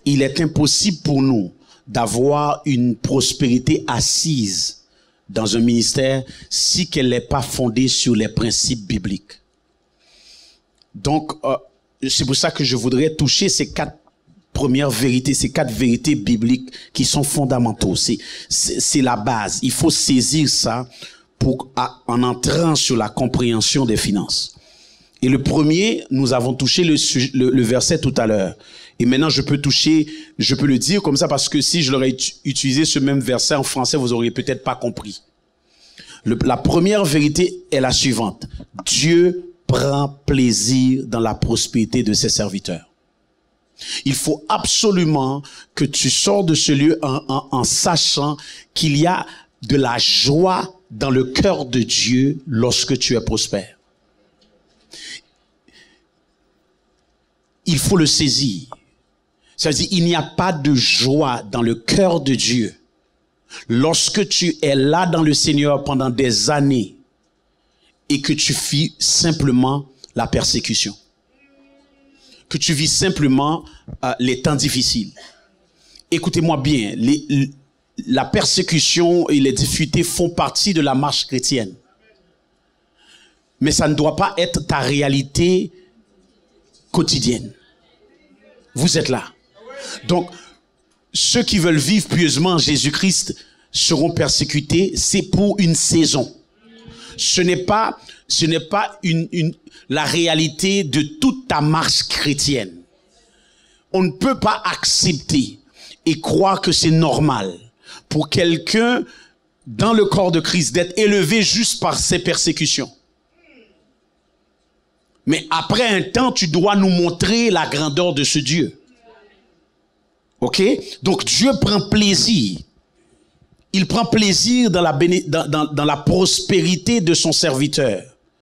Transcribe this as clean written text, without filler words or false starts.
il est impossible pour nous d'avoir une prospérité assise dans un ministère si qu'elle n'est pas fondée sur les principes bibliques. Donc, c'est pour ça que je voudrais toucher ces quatre premières vérités, ces quatre vérités bibliques qui sont fondamentaux. C'est la base. Il faut saisir ça en entrant sur la compréhension des finances. Et le premier, nous avons touché le verset tout à l'heure. Et maintenant, je peux le dire comme ça parce que si je l'aurais utilisé ce même verset en français, vous auriez peut-être pas compris. La première vérité est la suivante. Dieu prend plaisir dans la prospérité de ses serviteurs. Il faut absolument que tu sors de ce lieu en sachant qu'il y a de la joie dans le cœur de Dieu lorsque tu es prospère. Il faut le saisir. C'est-à-dire, il n'y a pas de joie dans le cœur de Dieu lorsque tu es là dans le Seigneur pendant des années et que tu vis simplement la persécution. Que tu vis simplement les temps difficiles. Écoutez-moi bien, la persécution et les difficultés font partie de la marche chrétienne. Mais ça ne doit pas être ta réalité quotidienne. Vous êtes là. Donc, ceux qui veulent vivre pieusement en Jésus-Christ seront persécutés, c'est pour une saison. Ce n'est pas la réalité de toute ta marche chrétienne. On ne peut pas accepter et croire que c'est normal pour quelqu'un dans le corps de Christ d'être élevé juste par ses persécutions. Mais après un temps, tu dois nous montrer la grandeur de ce Dieu. OK? Donc Dieu prend plaisir. Il prend plaisir dans la prospérité de son serviteur.